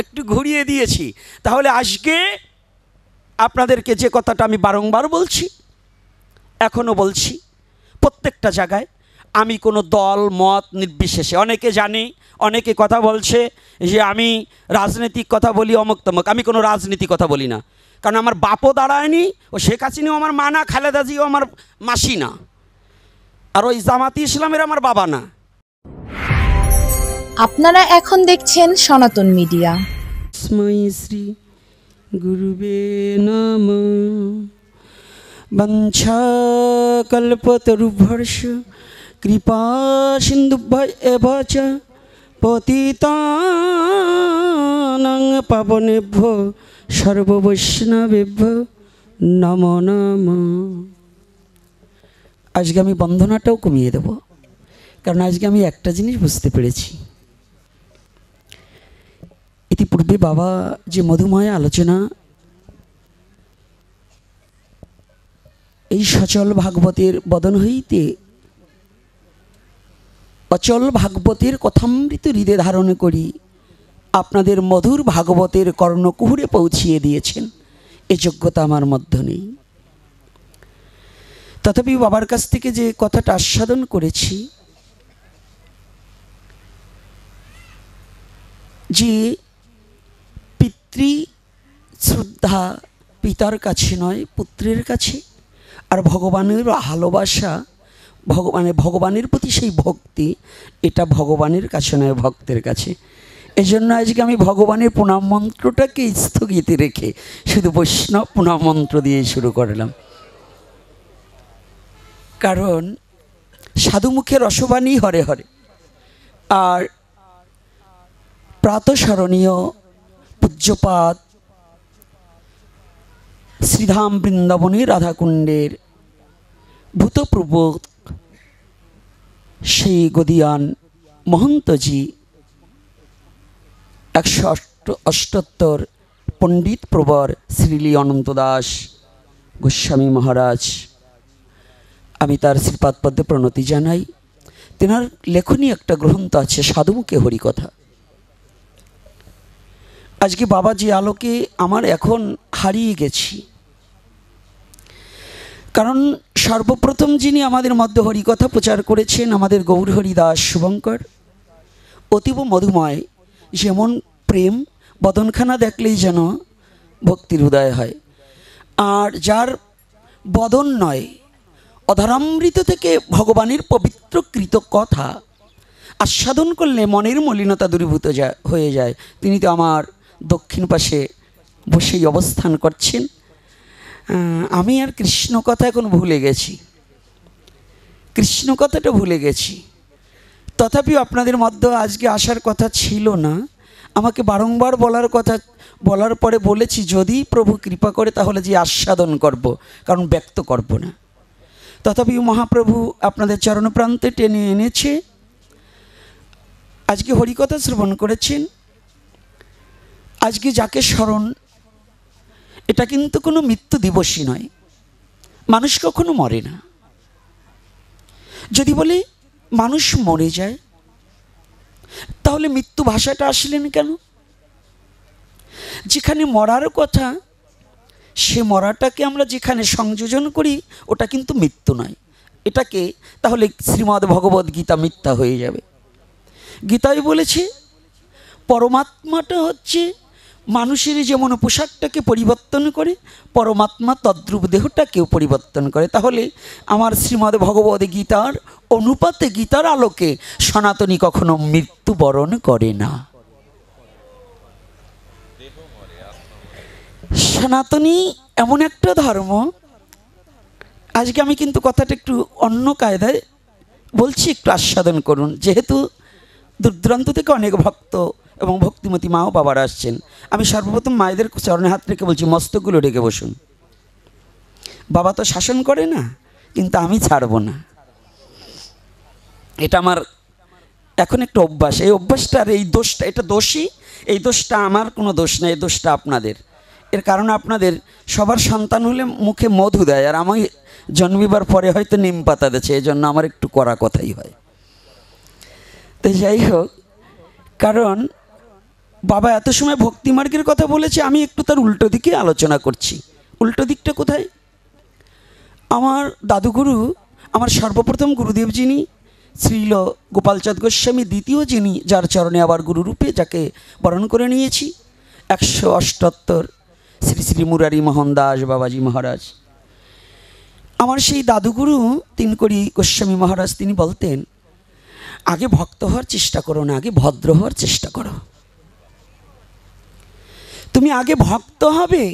একটু ঘুরিয়ে দিয়েছি। তাহলে আজকে আপনাদেরকে যে কথাটা আমি বারংবার বলছি, এখনও বলছি, প্রত্যেকটা জায়গায় আমি কোনো দল মত নির্বিশেষে, অনেকে জানে, অনেকে কথা বলছে যে আমি রাজনৈতিক কথা বলি অমুক তমুক, আমি কোনো রাজনীতি কথা বলি না। কারণ আমার বাপও দাঁড়ায়নি, ও শেখ হাসিনাও আমার মা না, খালেদা জিও আমার মাসি না, আর ওই জামাতি ইসলামের আমার বাবা না। আপনারা এখন দেখছেন সনাতন মিডিয়া। শ্রী গুরুবে নমঃ। বঞ্ছা কল্পতরুভ্যর্ষ কৃপা সিন্ধুভ্য চ পতিতানাং পাবনেভ্যো সর্ববৈষ্ণবেভ্যো নমো নমঃ। আজকে আমি বন্দনাটাও কমিয়ে দেব, কারণ আজকে আমি একটা জিনিস বুঝতে পেরেছি। ইতিপূর্বে বাবা যে মধুময় আলোচনা এই সচল ভাগবতের বদন হইতে অচল ভাগবতের কথামৃত হৃদয়ে ধারণ করি আপনাদের মধুর ভাগবতের কর্ণকুহুরে পৌঁছিয়ে দিয়েছেন, এ যোগ্যতা আমার মধ্যে নেই। তথাপি বাবার কাছ থেকে যে কথাটা আস্বাদন করেছি, যে পিতৃ শ্রদ্ধা পিতার কাছে নয় পুত্রের কাছে, আর ভগবানের ভালোবাসা, ভগবানের প্রতি সেই ভক্তি, এটা ভগবানের কাছে নয় ভক্তের কাছে। এজন্য আজকে আমি ভগবানের প্রণাম মন্ত্রটাকে স্থগিত রেখে শুধু বৈষ্ণব প্রণাম মন্ত্র দিয়ে শুরু করলাম। কারণ সাধুমুখে রসবাণী হরে হরে, আর প্রাতঃস্মরণীয় পূজ্যপাদ শ্রীধাম বৃন্দাবনের রাধাকুণ্ডের ভূতপ্রবোধ সেই গদিয়ান মহন্তজি 178 পণ্ডিত প্রবর শ্রীলি অনন্ত দাস গোস্বামী মহারাজ, আমি তার শ্রীপাদ পদ্মে প্রণতি জানাই। তেনার লেখনী একটা গ্রন্থ আছে সাধুমুখে হরিকথা। আজকে বাবা যে আলোকে আমার এখন হারিয়ে গেছি, কারণ সর্বপ্রথম যিনি আমাদের মধ্যে হরিকথা প্রচার করেছেন আমাদের গৌর হরিদাস শুভঙ্কর, অতীব মধুময়, যেমন প্রেম বদনখানা দেখলেই যেন ভক্তির উদয় হয়। আর যার বদন নয়, অধরামৃত থেকে ভগবানের পবিত্র কৃত কথা আস্বাদন করলে মনের মলিনতা দূরীভূত হয়ে যায়। তিনি তো আমার দক্ষিণ পাশে বসেই অবস্থান করছেন। আমি আর কৃষ্ণ কথা এখন ভুলে গেছি, কৃষ্ণ কথাটা ভুলে গেছি। তথাপিও আপনাদের মধ্যে আজকে আসার কথা ছিল না, আমাকে বারংবার বলার পরে বলেছি যদি প্রভু কৃপা করে তাহলে যে আস্বাদন করব, কারণ ব্যক্ত করব না। তথাপিও মহাপ্রভু আপনাদের চরণপ্রান্তে টেনে এনেছে। আজকে হরিকথা শ্রবণ করেছেন, আজকে যাকে স্মরণ, এটা কিন্তু কোনো মৃত্যু দিবসই নয়। মানুষ কখনো মরে না। যদি বলে মানুষ মরে যায়, তাহলে মৃত্যু ভাষাটা আসলেন কেন? যেখানে মরার কথা, সে মরাটাকে আমরা যেখানে সংযোজন করি, ওটা কিন্তু মৃত্যু নয়। এটাকে তাহলে শ্রীমদ্ ভগবদ গীতা মিথ্যা হয়ে যাবে। গীতায় বলেছে পরমাত্মাটা হচ্ছে মানুষের যেমন পোশাকটাকে পরিবর্তন করে, পরমাত্মা তদ্রূপ দেহটাকেও পরিবর্তন করে। তাহলে আমার শ্রীমদ্ ভগবদ গীতার অনুপাতে, গীতার আলোকে সনাতনী কখনো মৃত্যুবরণ করে না। সনাতনী এমন একটা ধর্ম, আজকে আমি কিন্তু কথাটা একটু অন্য কায়দায় বলছি, একটু আস্বাদন করুন। যেহেতু দূর দূরান্ত থেকে অনেক ভক্ত এবং ভক্তিমতী মাও বাবারা আসছেন, আমি সর্বপ্রথম মায়েদের চরণে হাত রেখে বলছি মস্তকগুলো রেখে বসুন। বাবা তো শাসন করে না, কিন্তু আমি ছাড়ব না। এটা আমার এখন একটা অভ্যাস। এই অভ্যাসটা আর এই দোষটা, এটা দোষী, এই দোষটা আমার কোনো দোষ নেই, এই দোষটা আপনাদের। এর কারণ আপনাদের সবার সন্তান হলে মুখে মধু দেয়, আর আমি জন্মিবার পরে হয়তো নিম পাতা দিচ্ছে, এই জন্য আমার একটু কড়া কথাই হয়। তো যাই হোক, কারণ বাবা এত সময় ভক্তি মার্গের কথা বলেছে, আমি একটু তার উল্টো দিকে আলোচনা করছি। উল্টো দিকটা কোথায়? আমার দাদুগুরু, আমার সর্বপ্রথম গুরুদেব যিনি শ্রীল গোপালচাঁদ গোস্বামী, দ্বিতীয় যিনি যার চরণে আবার গুরুরূপে যাকে বরণ করে নিয়েছি, 178 শ্রী শ্রী মুরারি মোহন দাস বাবাজি মহারাজ। আমার সেই দাদুগুরু তিনকড়ি গোস্বামী মহারাজ তিনি বলতেন, আগে ভক্ত হওয়ার চেষ্টা করো না, আগে ভদ্র হওয়ার চেষ্টা করো। তুমি আগে ভক্ত হবে,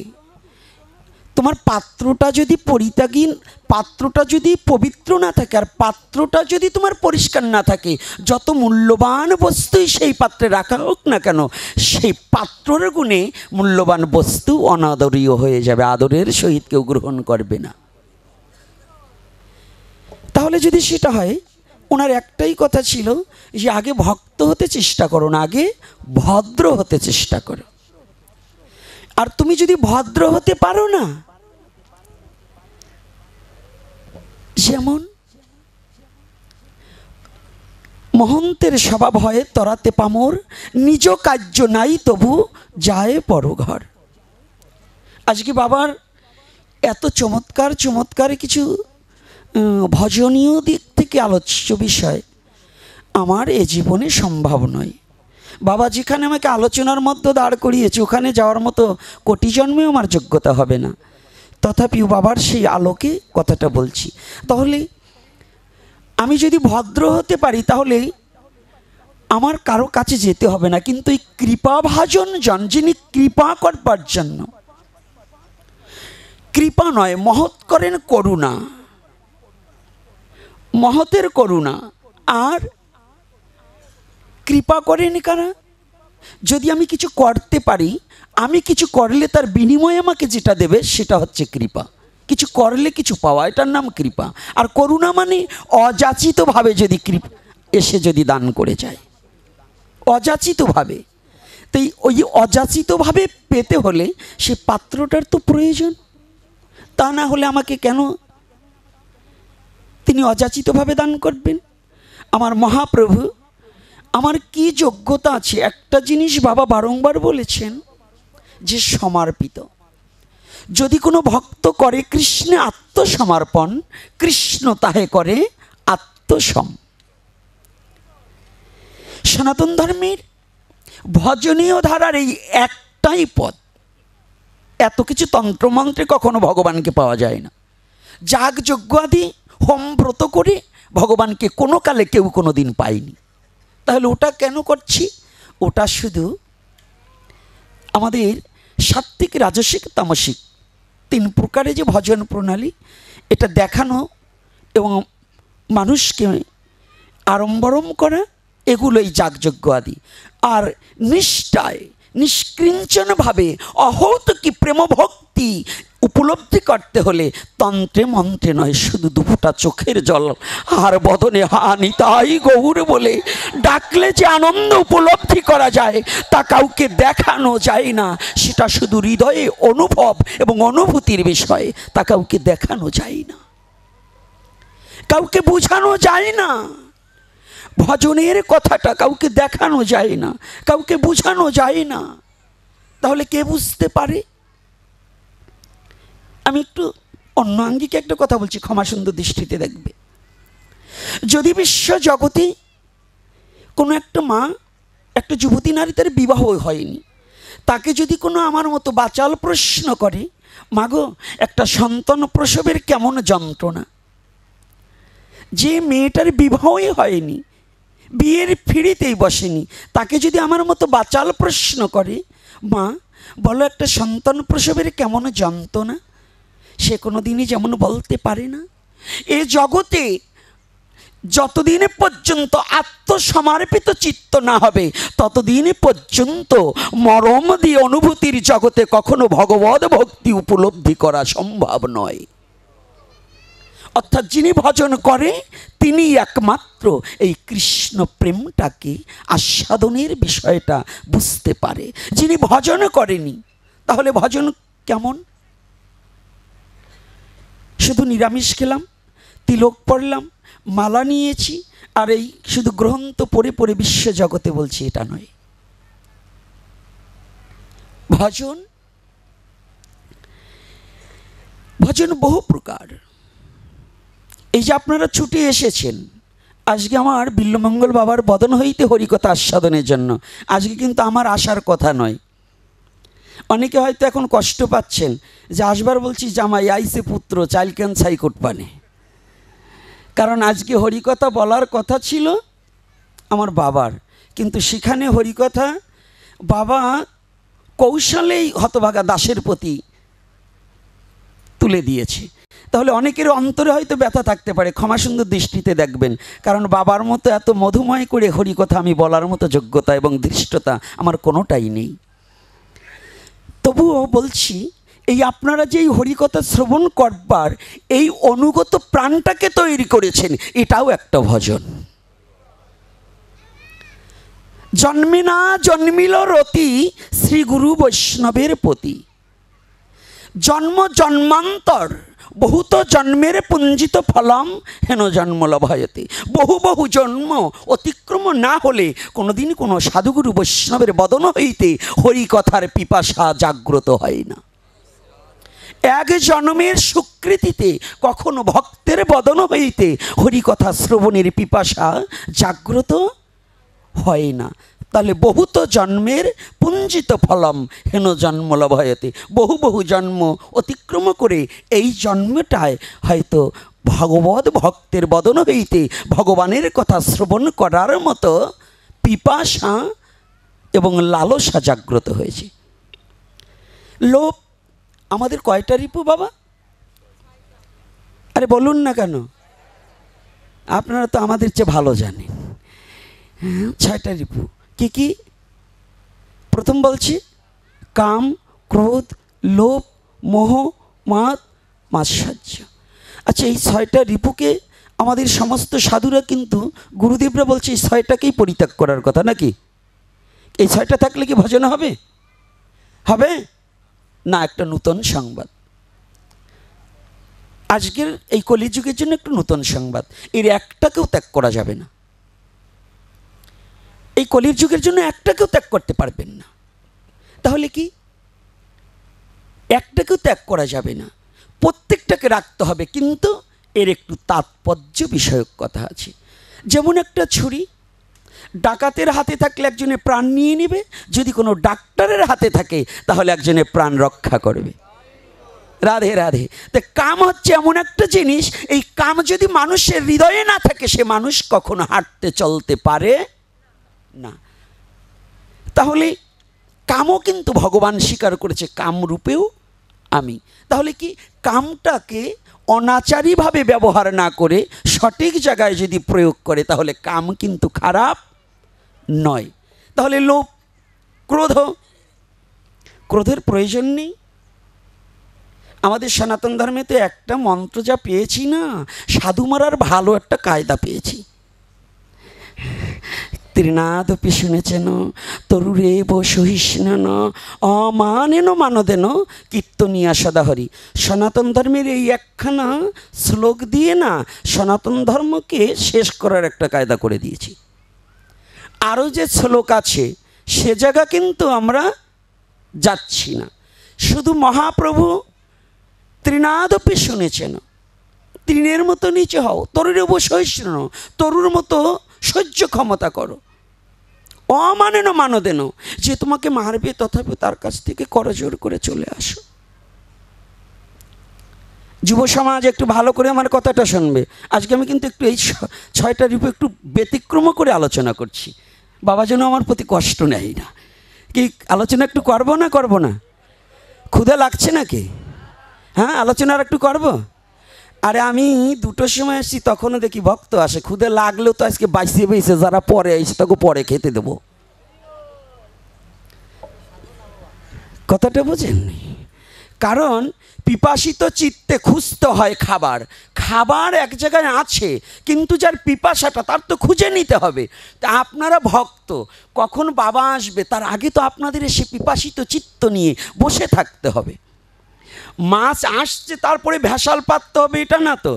তোমার পাত্রটা যদি পরিত্যাগী, পাত্রটা যদি পবিত্র না থাকে, আর পাত্রটা যদি তোমার পরিষ্কার না থাকে, যত মূল্যবান বস্তুই সেই পাত্রে রাখা হোক না কেন, সেই পাত্রের গুণে মূল্যবান বস্তু অনাদরীয় হয়ে যাবে, আদরের সহিত কেউ গ্রহণ করবে না। তাহলে যদি সেটা হয়, ওনার একটাই কথা ছিল যে আগে ভক্ত হতে চেষ্টা করো না, আগে ভদ্র হতে চেষ্টা করো। আর তুমি যদি ভদ্র হতে পারো না, যেমন মহন্তের স্বভাব হয় তরাতে পামর, নিজ কার্য নাই তবু যায় পরঘর। আজকে বাবার এত চমৎকার চমৎকার কিছু ভজনীয় দিক থেকে আলোচ্য বিষয় আমার এ জীবনে সম্ভব নয়। বাবা যেখানে আমাকে আলোচনার মধ্যে দাঁড় করিয়েছে, ওখানে যাওয়ার মতো কোটি জন্মেও আমার যোগ্যতা হবে না, তথাপিও বাবার সেই আলোকে কথাটা বলছি। তাহলে আমি যদি ভদ্র হতে পারি, তাহলে আমার কারো কাছে যেতে হবে না, কিন্তু এই কৃপাভাজন জন, যিনি কৃপা করবার জন্য, কৃপা নয় মহৎ করেন করুণা, মহতের করুণা, আর কৃপা করেন কারা? যদি আমি কিছু করতে পারি, আমি কিছু করলে তার বিনিময়ে আমাকে যেটা দেবে সেটা হচ্ছে কৃপা। কিছু করলে কিছু পাওয়া, এটার নাম কৃপা। আর করুণা মানে অযাচিতভাবে যদি কৃপা এসে যদি দান করে যায়, অযাচিতভাবে। তাই ওই অযাচিতভাবে পেতে হলে সে পাত্রটার তো প্রয়োজন, তা না হলে আমাকে কেন তিনি অযাচিতভাবে দান করবেন? আমার মহাপ্রভু, আমার কি যোগ্যতা আছে? একটা জিনিস বাবা বারংবার বলেছেন যে সমর্পিত। যদি কোনো ভক্ত করে কৃষ্ণে আত্মসমর্পণ, কৃষ্ণ তাহে করে আত্মসম। সনাতন ধর্মের ভজনীয় ধারার এই একটাই পথ। এত কিছু তন্ত্রমন্ত্রে কখনো ভগবানকে পাওয়া যায় না। যাগ যজ্ঞ আদি হোম ব্রত করে ভগবানকে কোনো কালে কেউ কোনো দিন পায়নি। তাহলে ওটা কেন করছি? ওটা শুধু আমাদের সাত্ত্বিক, রাজসিক, তামসিক 3 প্রকারে যে ভজন প্রণালী, এটা দেখানো এবং মানুষকে আড়ম্বরম করা, এগুলোই যাগযজ্ঞ আদি। আর নিষ্ঠায় নিষ্কৃঞ্চনভাবে অহৌতুকি প্রেম ভক্তি উপলব্ধি করতে হলে তন্ত্রে মন্ত্রে নয়, শুধু দুফোঁটা চোখের জল আর বদনে হানি তাই গৌর বলে ডাকলে যে আনন্দ উপলব্ধি করা যায়, তা কাউকে দেখানো যায় না। সেটা শুধু হৃদয়ে অনুভব এবং অনুভূতির বিষয়, তা কাউকে দেখানো যায় না, কাউকে বোঝানো যায় না। ভজনের কথাটা কাউকে দেখানো যায় না, কাউকে বোঝানো যায় না। তাহলে কে বুঝতে পারে? আমি একটু অন্য আঙ্গিকে একটা কথা বলছি, ক্ষমা সুন্দর দৃষ্টিতে দেখবে। যদি বিশ্ব জগতে কোনো একটা মা, একটা যুবতী নারী, তার বিবাহ হয়নি, তাকে যদি কোনো আমার মতো বাচাল প্রশ্ন করে, মাগো একটা সন্তান প্রসবের কেমন যন্ত্রণা, যে মেয়েটার বিবাহই হয়নি, বিয়ের ফিরিতেই বসেনি, তাকে যদি আমার মতো বাচাল প্রশ্ন করে, মা বলো একটা সন্তান প্রসবের কেমন যন্ত্রণা, সে কোনো দিনই যেমন বলতে পারে না। এ জগতে যতদিন পর্যন্ত আত্মসমর্পিত চিত্ত না হবে, ততদিন পর্যন্ত মরম দিয়ে অনুভূতির জগতে কখনো ভগবদ ভক্তি উপলব্ধি করা সম্ভব নয়। অর্থাৎ যিনি ভজন করে তিনি একমাত্র এই কৃষ্ণ প্রেমটাকে আস্বাদনের বিষয়টা বুঝতে পারে। যিনি ভজন করেনি, তাহলে ভজন কেমন? শুধু নিরামিষ খেলাম, তিলক পড়লাম, মালা নিয়েছি, আর এই শুধু গ্রন্থ পড়ে পড়ে বিশ্ব জগতে বলছি, এটা নয়। ভজন ভজন বহু প্রকার। এই যে আপনারা ছুটে এসেছেন আজকে আমার বিল্বমঙ্গল বাবার বদন হইতে হরিকথা আস্বাদনের জন্য, আজকে কিন্তু আমার আসার কথা নয়। অনেকে হয়তো এখন কষ্ট পাচ্ছেন যে আসবার বলছি জামাই আইসে পুত্র চাইল কেন ছাইকোট পানে, কারণ আজকে হরিকথা বলার কথা ছিল আমার বাবার, কিন্তু সেখানে হরিকথা বাবা কৌশলেই হতভাগা দাসের প্রতি তুলে দিয়েছে। তাহলে অনেকের অন্তরে হয়তো ব্যথা থাকতে পারে, ক্ষমা সুন্দর দৃষ্টিতে দেখবেন, কারণ বাবার মতো এত মধুময় করে হরিকথা আমি বলার মতো যোগ্যতা এবং ধৃষ্টতা আমার কোনোটাই নেই। তবুও বলছি, এই আপনারা যে এই হরিকথা শ্রবণ করবার এই অনুগত প্রাণটাকে তৈরি করেছেন, এটাও একটা ভজন। জন্মে না জন্মিল রতি শ্রী গুরু বৈষ্ণবের প্রতি, জন্ম জন্মান্তর বহুত জন্মের পুঞ্জিত ফলম হেন জন্ম লভয়তে। বহু বহু জন্ম অতিক্রম না হলে কোনোদিন কোনো সাধুগুরু বৈষ্ণবের বদন হইতে হরিকথার পিপাসা জাগ্রত হয় না। এক জন্মের স্বীকৃতিতে কখনো ভক্তের বদন হইতে হরিকথা শ্রবণের পিপাসা জাগ্রত হয় না। তাহলে বহুত জন্মের পুঞ্জিত ফলম হেন জন্ম লভয়তে, বহু বহু জন্ম অতিক্রম করে এই জন্মটায় হয়তো ভগবৎ ভক্তের বদন হইতে ভগবানের কথা শ্রবণ করার মতো পিপাসা এবং লালসা জাগ্রত হয়েছে। লোভ আমাদের কয়টা রিপু বাবা? আরে বলুন না কেন, আপনারা তো আমাদের চেয়ে ভালো জানেন। 6টা রিপু কি কি? প্রথম বলছি কাম, ক্রোধ, লোভ, মোহ, মাদ, মাৎসর্য। আচ্ছা, এই 6টা রিপুকে আমাদের সমস্ত সাধুরা কিন্তু গুরুদেবরা বলছে এই 6টাকেই পরিত্যাগ করার কথা, নাকি? এই 6টা থাকলে কি ভজন হবে? হবে না। একটা নূতন সংবাদ আজকের এই কলিযুগের জন্য, একটু নূতন সংবাদ, এর একটাকেও ত্যাগ করা যাবে না। এই কলির যুগের জন্য একটাকেও ত্যাগ করতে পারবেন না। তাহলে কি? একটাকেও ত্যাগ করা যাবে না, প্রত্যেকটাকে রাখতে হবে, কিন্তু এর একটু তাৎপর্য বিষয়ক কথা আছে। যেমন একটা ছুরি ডাকাতের হাতে থাকলে একজনের প্রাণ নিয়ে নেবে, যদি কোনো ডাক্তারের হাতে থাকে তাহলে একজনের প্রাণ রক্ষা করবে। রাধে রাধে। তো কাম হচ্ছে এমন একটা জিনিস, এই কাম যদি মানুষের হৃদয়ে না থাকে সে মানুষ কখনো হাঁটতে চলতে পারে না। তাহলে কামও কিন্তু ভগবান স্বীকার করেছে, কামরূপেও আমি। তাহলে কি কামটাকে অনাচারীভাবে ব্যবহার না করে সঠিক জায়গায় যদি প্রয়োগ করে তাহলে কাম কিন্তু খারাপ নয়। তাহলে লোভ, ক্রোধ, ক্রোধের প্রয়োজন নেই। আমাদের সনাতন ধর্মে তো একটা মন্ত্র যা পেয়েছি না, সাধু মারার ভালো একটা কায়দা পেয়েছি। ত্রিনাদপি শুনেছেন তরুরে বহিষ্ণ অমানেন মানদেন কীর্তনিয়া সদাহরি। সনাতন ধর্মের এই একখানা শ্লোক দিয়ে না সনাতন ধর্মকে শেষ করার একটা কায়দা করে দিয়েছি। আরও যে শ্লোক আছে সে জায়গা কিন্তু আমরা যাচ্ছি না। শুধু মহাপ্রভু ত্রিনাদপি শুনেছেন, তৃণের মতো নিচে হও, তরুরে বহিষ্ণ, তরুর মতো সহ্য ক্ষমতা করো, অমানেন মানদেন, যে তোমাকে মারবে তথাপি তার কাছ থেকে করজোড় করে চলে আসো। যুব সমাজ একটু ভালো করে আমার কথাটা শুনবে। আজকে আমি কিন্তু একটু এই 6টা রিপু একটু ব্যতিক্রম করে আলোচনা করছি, বাবা যেন আমার প্রতি কষ্ট নেয় না। কি আলোচনা একটু করবো না করবো না? ক্ষুধা লাগছে নাকি? হ্যাঁ, আলোচনা আর একটু করবো। আরে আমি 2টোর সময় আসছি, তখনও দেখি ভক্ত আসে, ক্ষুদে লাগলেও তো আজকে বাইসে বেছে যারা পরে এসে তাকে পরে খেতে দেব। কথাটা বোঝেননি? কারণ পিপাসিত চিত্তে খুঁজতে হয় খাবার। খাবার এক জায়গায় আছে, কিন্তু যার পিপাসাটা তার তো খুঁজে নিতে হবে। তা আপনারা ভক্ত, কখন বাবা আসবে তার আগে তো আপনাদের এসে পিপাসিত চিত্ত নিয়ে বসে থাকতে হবে। মাছ আসছে তারপরে ভেসাল পাততে হবে এটা না তো,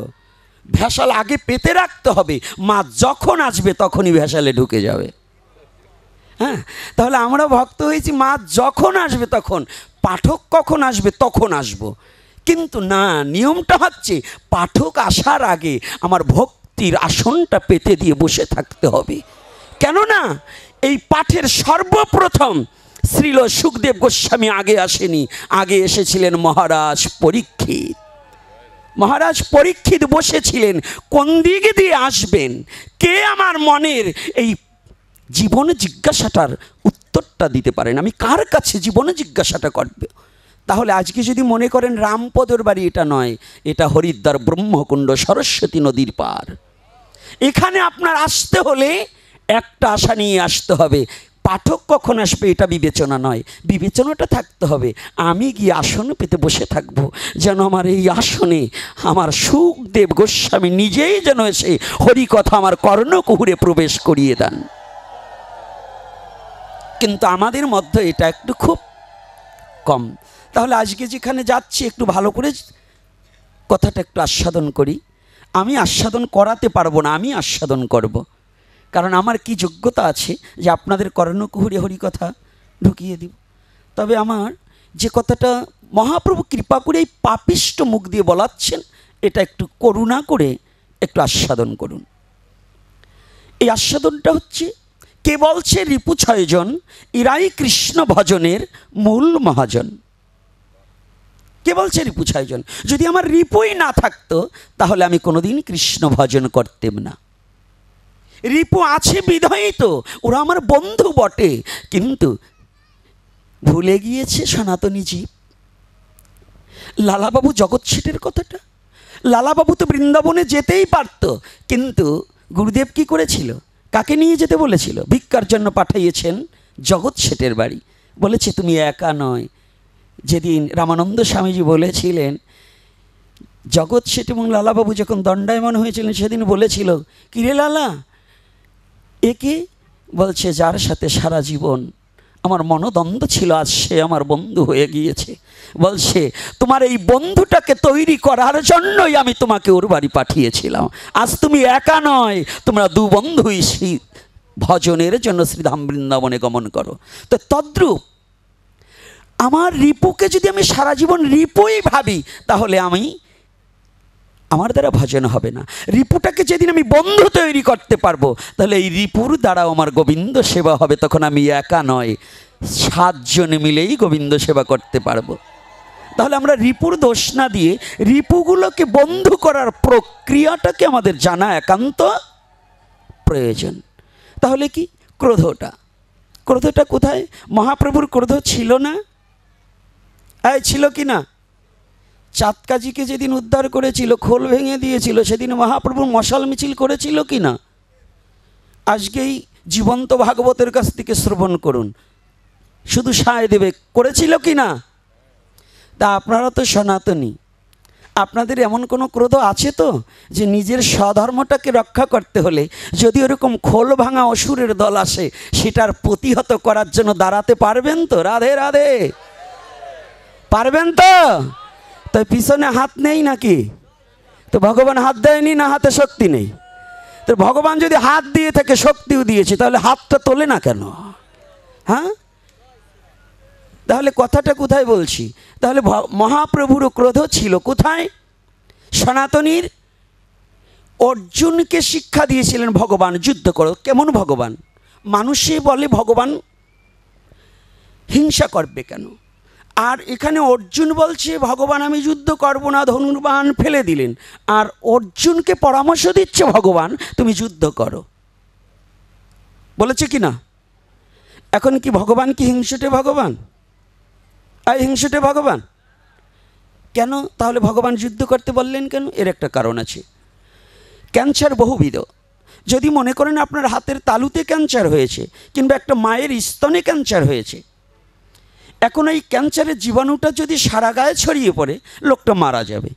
ভেসাল আগে পেতে রাখতে হবে। মাছ যখন আসবে তখনই ভেসালে ঢুকে যাবে। হ্যাঁ, তাহলে আমরা ভক্ত হয়েছি মা যখন আসবে তখন, পাঠক কখন আসবে তখন আসব। কিন্তু না, নিয়মটা হচ্ছে পাঠক আসার আগে আমার ভক্তির আসনটা পেতে দিয়ে বসে থাকতে হবে। কেননা এই পাঠের সর্বপ্রথম শ্রীল সুখদেব গোস্বামী আগে আসেনি, আগে এসেছিলেন মহারাজ পরীক্ষিত। মহারাজ পরীক্ষিত বসেছিলেন কোন দিকে দিয়ে আসবেন, কে আমার মনের এই জীবনে জিজ্ঞাসাটার উত্তরটা দিতে পারেন, আমি কার কাছে জীবনে জিজ্ঞাসাটা করব। তাহলে আজকে যদি মনে করেন রামপদর বাড়ি, এটা নয়, এটা হরিদ্বার ব্রহ্মকুণ্ড সরস্বতী নদীর পার। এখানে আপনার আসতে হলে একটা আশা নিয়ে আসতে হবে, পাঠক কখন আসবে এটা বিবেচনা নয়, বিবেচনাটা থাকতে হবে আমি গিয়ে আসন পেতে বসে থাকবো, যেন আমার এই আসনে আমার সুখদেব গোস্বামী নিজেই যেন এসে হরিকথা আমার কর্ণকুহুরে প্রবেশ করিয়ে দেন। কিন্তু আমাদের মধ্যে এটা একটু খুব কম। তাহলে আজকে যেখানে যাচ্ছি একটু ভালো করে কথাটা একটু আস্বাদন করি। আমি আস্বাদন করাতে পারবো না, আমি আস্বাদন করব। কারণ আমার কি যোগ্যতা আছে যে আপনাদের কর্ণকুহুরে হরিকথা ঢুকিয়ে দিব। তবে আমার যে কথাটা মহাপ্রভু কৃপা করে এই পাপিষ্ট মুখ দিয়ে বলাচ্ছেন, এটা একটু করুণা করে একটু আস্বাদন করুন। এই আস্বাদনটা হচ্ছে, কে বলছে রিপু 6 জন, ইরাই কৃষ্ণ ভজনের মূল মহাজন। কে বলছে রিপু 6 জন? যদি আমার রিপুই না থাকতো তাহলে আমি কোনোদিন কৃষ্ণ ভজন করতেম না। রিপু আছে বিধায়ী তো ওরা আমার বন্ধু বটে, কিন্তু ভুলে গিয়েছে সনাতনী জীব। লালাবাবু জগৎ শেঠের কথাটা, লালাবাবু তো বৃন্দাবনে যেতেই পারত, কিন্তু গুরুদেব কি করেছিল? কাকে নিয়ে যেতে বলেছিল? ভিক্ষার জন্য পাঠাইয়েছেন জগৎ শেঠের বাড়ি। বলেছে তুমি একা নয়। যেদিন রামানন্দ স্বামীজি বলেছিলেন, জগৎ শেঠ এবং লালাবাবু যখন দণ্ডায়মান হয়েছিলেন সেদিন বলেছিল, কিরে লালা একে? বলছে যার সাথে সারা জীবন আমার মনোদ্বন্দ্ব ছিল, আজ সে আমার বন্ধু হয়ে গিয়েছে। বলছে তোমার এই বন্ধুটাকে তৈরি করার জন্যই আমি তোমাকে ওর বাড়ি পাঠিয়েছিলাম। আজ তুমি একা নয়, তোমরা 2 বন্ধুই শ্রী ভজনের জন্য শ্রীধাম বৃন্দাবনে গমন করো। তো তদ্রূপ আমার রিপুকে যদি আমি সারা জীবন রিপুই ভাবি, তাহলে আমার দ্বারা ভজন হবে না। রিপুটাকে যেদিন আমি বন্ধু তৈরি করতে পারবো, তাহলে এই রিপুর দ্বারাও আমার গোবিন্দ সেবা হবে। তখন আমি একা নয়, 7 জন মিলেই গোবিন্দ সেবা করতে পারবো। তাহলে আমরা রিপুর দোষ না দিয়ে রিপুগুলোকে বন্ধু করার প্রক্রিয়াটাকে আমাদের জানা একান্ত প্রয়োজন। তাহলে কি ক্রোধটা কোথায়? মহাপ্রভুর ক্রোধ ছিল না? ছিল কি না? চাঁদকাজিকে যেদিন উদ্ধার করেছিল, খোল ভেঙে দিয়েছিল, সেদিন মহাপ্রভু মশাল মিছিল করেছিল কি না? আজকেই জীবন্ত ভাগবতের কাছ থেকে শ্রবণ করুন, শুধু সায় দেবে, করেছিল কি না? তা আপনারা তো সনাতনী, আপনাদের এমন কোনো ক্রোধ আছে তো যে নিজের স্বধর্মটাকে রক্ষা করতে হলে যদি ওরকম খোল ভাঙা অসুরের দল আসে, সেটার প্রতিহত করার জন্য দাঁড়াতে পারবেন তো? রাধে রাধে, পারবেন তো? তাই পিছনে হাত নেই নাকি? তো ভগবান হাত দেয়নি না হাতে শক্তি নেই? তো ভগবান যদি হাত দিয়ে থাকে, শক্তিও দিয়েছে, তাহলে হাতটা তোলে না কেন? হ্যাঁ, তাহলে কথাটা কোথায় বলছি? তাহলে মহাপ্রভুর ক্রোধ ছিল কোথায়? সনাতনীর অর্জুনকে শিক্ষা দিয়েছিলেন ভগবান, যুদ্ধ করো। কেমন ভগবান? মানুষে বলে ভগবান হিংসা করবে কেন? আর এখানে অর্জুন বলছে ভগবান আমি যুদ্ধ করব না, ধনুর্বাণ ফেলে দিলেন। আর অর্জুনকে পরামর্শ দিচ্ছে ভগবান তুমি যুদ্ধ করো, বলেছে কি না? এখন কি ভগবান কি হিংসুটে ভগবান? হিংসুটে ভগবান কেন? তাহলে ভগবান যুদ্ধ করতে বললেন কেন? এর একটা কারণ আছে। ক্যান্সার বহুবিধ। যদি মনে করেন আপনার হাতের তালুতে ক্যান্সার হয়েছে, কিংবা একটা মায়ের স্তনে ক্যান্সার হয়েছে, এখন এই ক্যান্সারের জীবাণুটা যদি সারা গায়ে ছড়িয়ে পড়ে, লোকটা মারা যাবে।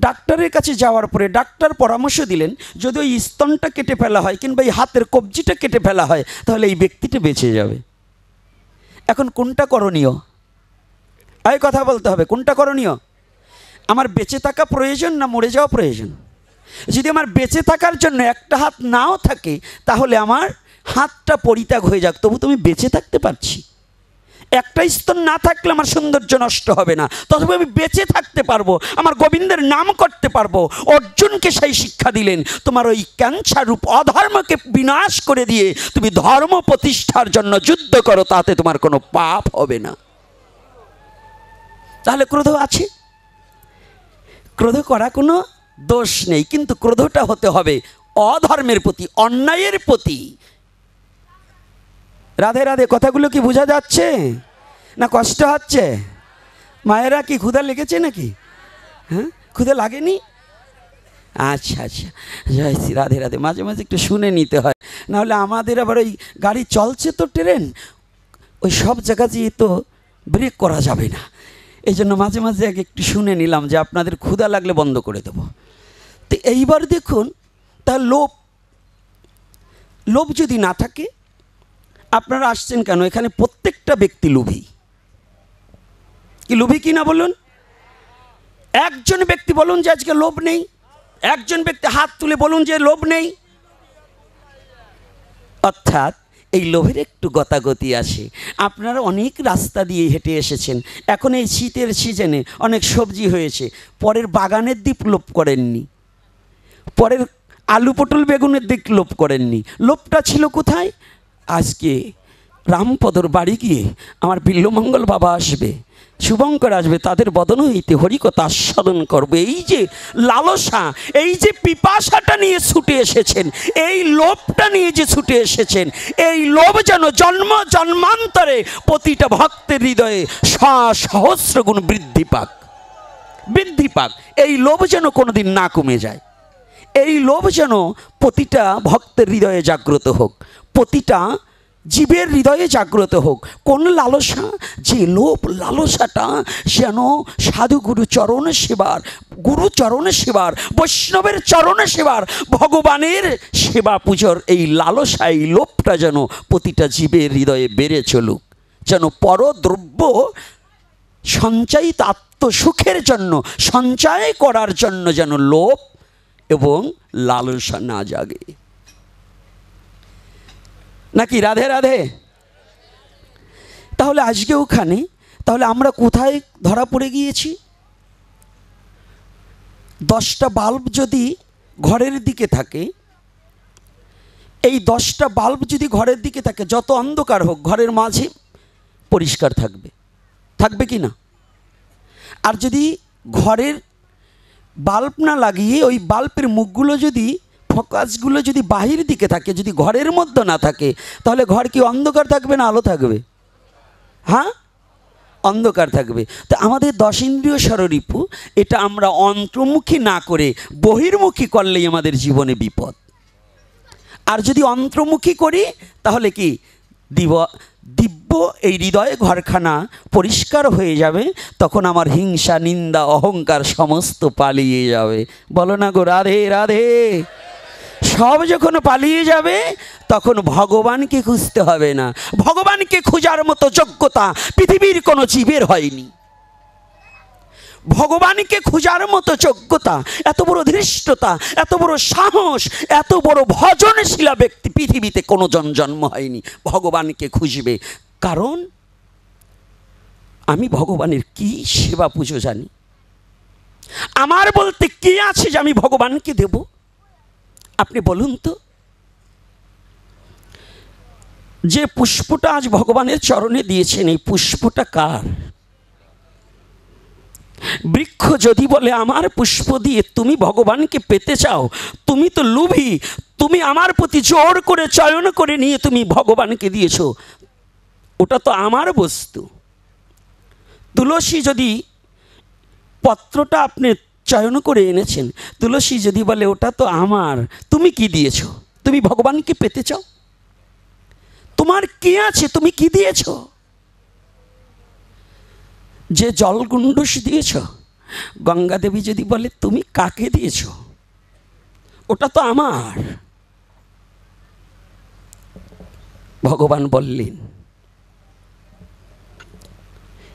ডাক্তারের কাছে যাওয়ার পরে ডাক্তার পরামর্শ দিলেন যদি ওই স্তনটা কেটে ফেলা হয় কিংবা এই হাতের কবজিটা কেটে ফেলা হয়, তাহলে এই ব্যক্তিটা বেঁচে যাবে। এখন কোনটা করণীয়? এই কথা বলতে হবে, কোনটা করণীয়? আমার বেঁচে থাকা প্রয়োজন না মরে যাওয়া প্রয়োজন? যদি আমার বেঁচে থাকার জন্য একটা হাত নাও থাকে, তাহলে আমার হাতটা পরিত্যাগ হয়ে যাক, তবু তুমি বেঁচে থাকতে পারছি। একটা স্তন না থাকলে আমার সৌন্দর্য নষ্ট হবে না, তবে আমি বেঁচে থাকতে পারবো, আমার গোবিন্দের নাম করতে পারবো। অর্জুনকে সেই শিক্ষা দিলেন, তোমার ওই ক্যান্সার রূপ অধর্মকে বিনাশ করে দিয়ে তুমি ধর্ম প্রতিষ্ঠার জন্য যুদ্ধ করো, তাতে তোমার কোনো পাপ হবে না। তাহলে ক্রোধ আছে, ক্রোধ করা কোনো দোষ নেই, কিন্তু ক্রোধটা হতে হবে অধর্মের প্রতি, অন্যায়ের প্রতি। রাধে রাধে, কথাগুলো কি বোঝা যাচ্ছে না কষ্ট হচ্ছে? মায়েরা কি ক্ষুধা লেগেছে নাকি? হ্যাঁ, ক্ষুধা লাগেনি? আচ্ছা আচ্ছা, জয় শ্রী রাধে রাধে। মাঝে মাঝে একটু শুনে নিতে হয়, নাহলে আমাদের আবার ওই গাড়ি চলছে তো ট্রেন, ওই সব জায়গাতেই তো ব্রেক করা যাবে না, এই জন্য মাঝে মাঝে একটু শুনে নিলাম যে আপনাদের ক্ষুধা লাগলে বন্ধ করে দেব। তো এইবার দেখুন, তা লোভ, লোভ যদি না থাকে, আপনারা আসছেন কেন? এখানে প্রত্যেকটা ব্যক্তি লোভী। কি লোভী কি না বলুন? একজন ব্যক্তি বলুন যে আজকে লোভ নেই, একজন ব্যক্তি হাত তুলে বলুন যে লোভ নেই। অর্থাৎ এই লোভের একটু গতাগতি আসে। আপনারা অনেক রাস্তা দিয়ে হেঁটে এসেছেন, এখন এই শীতের সিজনে অনেক সবজি হয়েছে, পরের বাগানের দিক লোভ করেননি, পরের আলু পটল বেগুনের দিক লোভ করেননি। লোভটা ছিল কোথায়? আজকে রামপদর বাড়ি গিয়ে আমার বিল্লমঙ্গল বাবা আসবে, শুভঙ্কর আসবে, তাদের বদন হইতে হরিকথা আস্বাদন করবে। এই যে লালসা, এই যে পিপাসাটা নিয়ে ছুটে এসেছেন, এই লোভটা নিয়ে যে ছুটে এসেছেন, এই লোভ যেন জন্ম জন্মান্তরে প্রতিটা ভক্তের হৃদয়ে সহস্র গুণ বৃদ্ধি পাক, বৃদ্ধি পাক। এই লোভ যেন কোনোদিন না কমে যায়, এই লোভ যেন প্রতিটা ভক্তের হৃদয়ে জাগ্রত হোক, প্রতিটা জীবের হৃদয়ে জাগ্রত হোক। কোন লালসা? যে লোভ লালসাটা যেন সাধু গুরু চরণ সেবার, গুরু চরণ সেবার, বৈষ্ণবের চরণ সেবার, ভগবানের সেবা পুজোর এই লালসা, এই লোভটা যেন প্রতিটা জীবের হৃদয়ে বেড়ে চলুক, যেন পরদ্রব্য সঞ্চয়িত আত্মসুখের জন্য, সঞ্চয় করার জন্য যেন লোভ এবং লালসা না জাগে। নাকি? রাধে রাধে। তাহলে আজকে ওখানে, তাহলে আমরা কোথায় ধরা পড়ে গিয়েছি? 10টা বাল্ব যদি ঘরের দিকে থাকে, এই 10টা বাল্ব যদি ঘরের দিকে থাকে, যত অন্ধকার হোক ঘরের মাঝে পরিষ্কার থাকবে, থাকবে কি না? আর যদি ঘরের বাল্ব না লাগিয়ে ওই বাল্বের মুখগুলো যদি, ফোকাসগুলো যদি বাহির দিকে থাকে, যদি ঘরের মধ্যে না থাকে, তাহলে ঘর কি অন্ধকার থাকবে না আলো থাকবে? হ্যাঁ, অন্ধকার থাকবে। তো আমাদের 10 ইন্দ্রিয় ষড়রিপু, এটা আমরা অন্তর্মুখী না করে বহির্মুখী করলেই আমাদের জীবনে বিপদ। আর যদি অন্তর্মুখী করি তাহলে কি দিব্য এই হৃদয় ঘরখানা পরিষ্কার হয়ে যাবে, তখন আমার হিংসা নিন্দা অহংকার সমস্ত পালিয়ে যাবে। বলো না গো রাধে রাধে। সব যখন পালিয়ে যাবে তখন ভগবানকে খুঁজতে হবে না। ভগবানকে খোঁজার মতো যোগ্যতা পৃথিবীর কোনো জীবের হয়নি। ভগবানকে খোঁজার মতো যোগ্যতা, এত বড় ধৃষ্টতা, এত বড় সাহস, এত বড় ভজনশীলা ব্যক্তি পৃথিবীতে কোনো জন্ম হয়নি। ভগবানকে খুঁজবে, কারণ আমি ভগবানের কি সেবা পুজো জানি, আমার বলতে কি আছে যে আমি ভগবানকে দেব? আপনি বলুন তো, যে পুষ্পটা আজ ভগবানের চরণে দিয়েছেন, এই পুষ্পটা কার? বৃক্ষ যদি বলে আমার পুষ্প দিয়ে তুমি ভগবানকে পেতে চাও, তুমি তো লোভী, তুমি আমার প্রতি জোর করে চয়ন করে নিয়ে তুমি ভগবানকে দিয়েছো, ওটা তো আমার বস্তু। তুলসী যদি পত্রটা আপনি চয়ন করে এনেছেন, তুলসী যদি বলে ওটা তো আমার, তুমি কি দিয়েছো? তুমি ভগবানকে পেতে চাও? তোমার কি আছে? তুমি কি দিয়েছ? যে জলগুণ্ডুস দিয়েছ, গঙ্গা দেবী যদি বলে তুমি কাকে দিয়েছ, ওটা তো আমার। ভগবান বললেন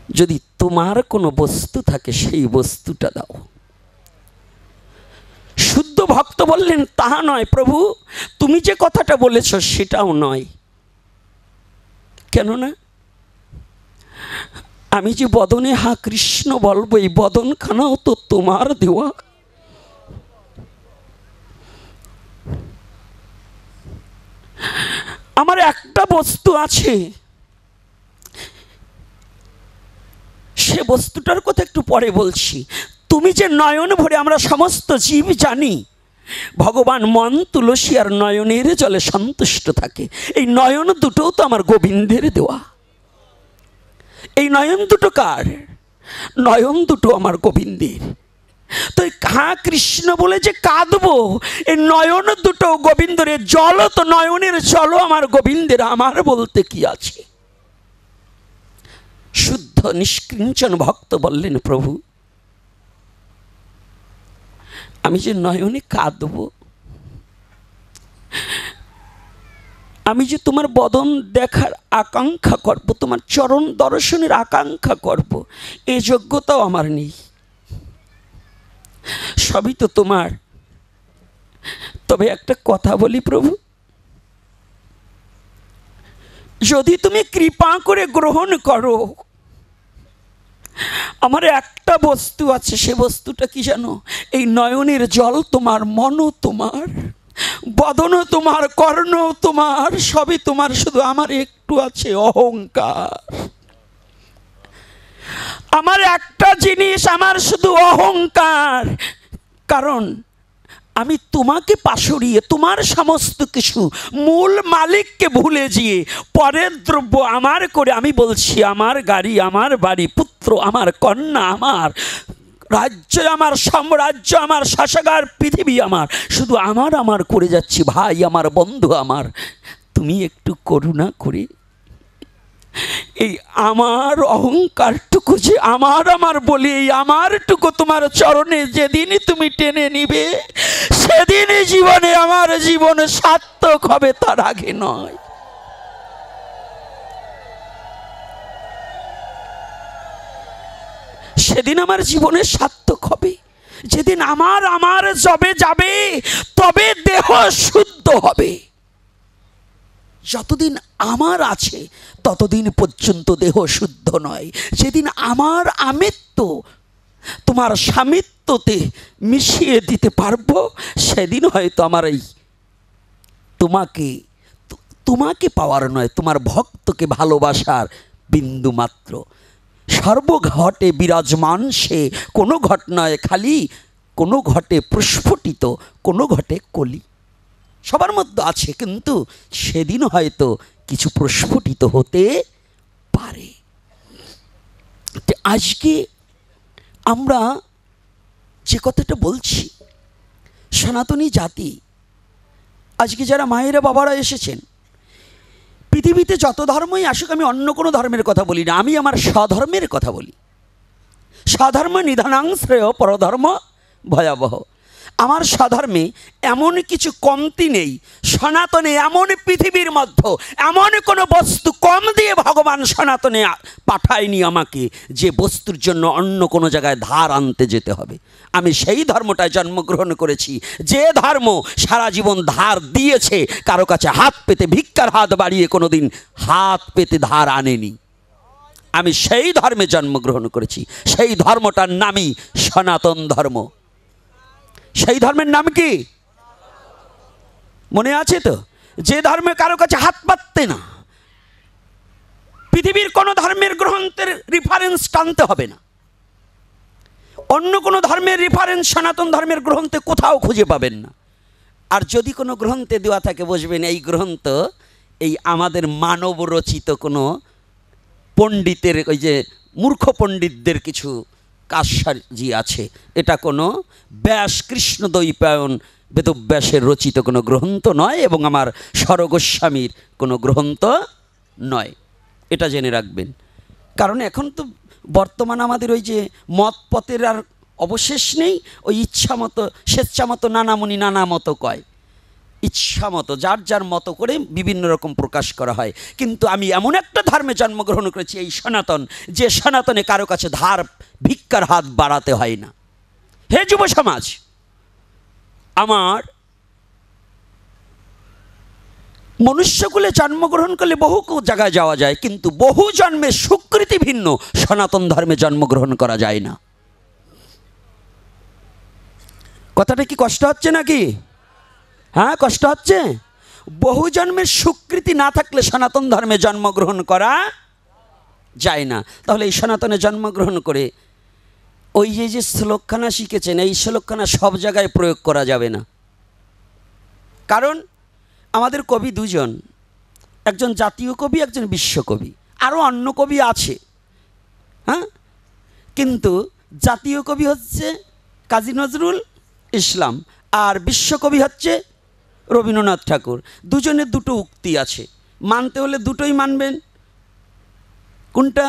যদি তোমার কোনো বস্তু থাকে সেই বস্তুটা দাও। শুদ্ধ ভক্ত বললেন, তাহা নয় প্রভু, তুমি যে কথাটা বলেছ সেটাও নয়। কেননা আমি যে বদনে হা কৃষ্ণ বলবো, এই বদনখানাও তো তোমার দেওয়া। আমার একটা বস্তু আছে, সে বস্তুটার কথা একটু পরে বলছি। তুমি যে নয়ন ভরে আমরা সমস্ত জীব জানি ভগবান মন তুলসী আর নয়নের জলে সন্তুষ্ট থাকে, এই নয়ন দুটোও তো আমার গোবিন্দের দেওয়া। এই নয়ন দুটো কার? নয়ন দুটো আমার গোবিন্দের। তো হা কৃষ্ণ বলে যে কাঁদবো, এই নয়ন দুটো গোবিন্দের, জল তো নয়নের জলও আমার গোবিন্দের, আমার বলতে কি আছে? শুদ্ধ নিষ্কিঞ্চন ভক্ত বললেন, প্রভু আমি যে নয়নে কাঁদবো, আমি যে তোমার বদন দেখার আকাঙ্ক্ষা করব, তোমার চরণ দর্শনের আকাঙ্ক্ষা করব, এই যোগ্যতাও আমার নেই। সবই তো তোমার। তবে একটা কথা বলি প্রভু, যদি তুমি কৃপা করে গ্রহণ করো, আমার একটা বস্তু আছে, সে বস্তুটা কি জানো? এই নয়নের জল তোমার, মনও তোমার, বদনও তোমার, কর্ণও তোমার, সবই তোমার, শুধু আমার একটু আছে অহংকার। আমার একটা জিনিস, আমার শুধু অহংকার। কারণ আমি তোমাকে পাশরিয়ে, তোমার সমস্ত কিছু, মূল মালিককে ভুলে গিয়ে পরের দ্রব্য আমার করে আমি বলছি আমার গাড়ি, আমার বাড়ি, পুত্র আমার, কন্যা আমার, রাজ্য আমার, সাম্রাজ্য আমার, শাসকার পৃথিবী আমার, শুধু আমার আমার করে যাচ্ছি। ভাই আমার, বন্ধু আমার, তুমি একটু করুণা করে এই আমার অহংকারটুকু যে আমার আমার বলি, এই আমারটুকু তোমার চরণে যেদিনই তুমি টেনে নিবে, সেদিনই জীবনে আমার জীবন সার্থক হবে, তার আগে নয়। সেদিন আমার জীবনে সার্থক হবে, যেদিন আমার আমার যবে যাবে, তবে দেহ শুদ্ধ হবে। যতদিন আমার আছে ততদিন পর্যন্ত দেহ শুদ্ধ নয়। যেদিন আমার আমিত্ব তোমার স্বামিত্বতে মিশিয়ে দিতে পারবো, সেদিন হয়তো আমার এই তোমাকে পাওয়ার নয়, তোমার ভক্তকে ভালোবাসার বিন্দু মাত্র। সর্বঘটে বিরাজমান সে, কোনো ঘট নয় খালি, কোনো ঘটে প্রস্ফুটিত, কোনো ঘটে কলি। সবার মধ্যে আছে, কিন্তু সেদিন হয়তো কিছু প্রস্ফুটিত হতে পারে। আজকে আমরা যে কথাটা বলছি, সনাতনী জাতি, আজকে যারা মায়েরা বাবারা এসেছেন, পৃথিবীতে যত ধর্মই আসুক, আমি অন্য কোনো ধর্মের কথা বলি না, আমি আমার স্বধর্মের কথা বলি। স্বধর্ম নিধানাং শ্রেয়, পরধর্ম ভয়াবহ। আমার স্বধর্মে এমন কিছু কমতি নেই। সনাতনে এমন পৃথিবীর মধ্যে এমন কোনো বস্তু কম দিয়ে ভগবান সনাতনে পাঠায়নি আমাকে, যে বস্তুর জন্য অন্য কোনো জায়গায় ধার আনতে যেতে হবে। আমি সেই ধর্মটায় জন্মগ্রহণ করেছি, যে ধর্ম সারা জীবন ধার দিয়েছে, কারো কাছে হাত পেতে, ভিক্ষার হাত বাড়িয়ে কোনো দিন হাত পেতে ধার আনেনি। আমি সেই ধর্মে জন্মগ্রহণ করেছি, সেই ধর্মটার নামই সনাতন ধর্ম। সেই ধর্মের নাম কি মনে আছে তো? যে ধর্মে কারো কাছে হাত পাততে না, পৃথিবীর কোনো ধর্মের গ্রন্থের রেফারেন্স টানতে হবে না, অন্য কোনো ধর্মের রেফারেন্স সনাতন ধর্মের গ্রন্থে কোথাও খুঁজে পাবেন না। আর যদি কোনো গ্রন্থে দেওয়া থাকে, বসবেন এই গ্রন্থ এই আমাদের মানব রচিত কোনো পণ্ডিতের, ওই যে মূর্খ পণ্ডিতদের কিছু কাজসাজি আছে, এটা কোনো ব্যাস কৃষ্ণ দ্বৈপায়ন বেদব্যাসের রচিত কোনো গ্রন্থ নয়, এবং আমার স্বরগোস্বামীর কোনো গ্রন্থ নয়, এটা জেনে রাখবেন। কারণ এখন তো বর্তমান আমাদের ওই যে মত পথের আর অবশেষ নেই, ওই ইচ্ছা মতো স্বেচ্ছা মতো নানামুনি নানা মতো কয়, ইচ্ছা মতো যার যার মতো করে বিভিন্ন রকম প্রকাশ করা হয়। কিন্তু আমি এমন একটা ধর্মে জন্মগ্রহণ করেছি, এই সনাতন, যে সনাতনে কারো কাছে ধার ভিক্ষার হাত বাড়াতে হয় না। হে যুব সমাজ, আমার মনুষ্যকুলে জন্মগ্রহণ করলে বহু জায়গায় যাওয়া যায়, কিন্তু বহু জন্মের সুকৃতি ভিন্ন সনাতন ধর্মে জন্মগ্রহণ করা যায় না। কথাটা কি কষ্ট হচ্ছে নাকি? হ্যাঁ, কষ্ট হচ্ছে। বহু জন্মের সুকৃতি না থাকলে সনাতন ধর্মে জন্মগ্রহণ করা যায় না। তাহলে এই সনাতনে জন্মগ্রহণ করে ওই যে শ্লোকখানা শিখেছেন, এই শ্লোকখানা সব জায়গায় প্রয়োগ করা যাবে না। কারণ আমাদের কবি দুজন, একজন জাতীয় কবি, একজন বিশ্বকবি, আরও অন্য কবি আছে, হ্যাঁ, কিন্তু জাতীয় কবি হচ্ছে কাজী নজরুল ইসলাম আর বিশ্বকবি হচ্ছে রবীন্দ্রনাথ ঠাকুর। দুজনের দুটো উক্তি আছে, মানতে হলে দুটোই মানবেন। কোনটা?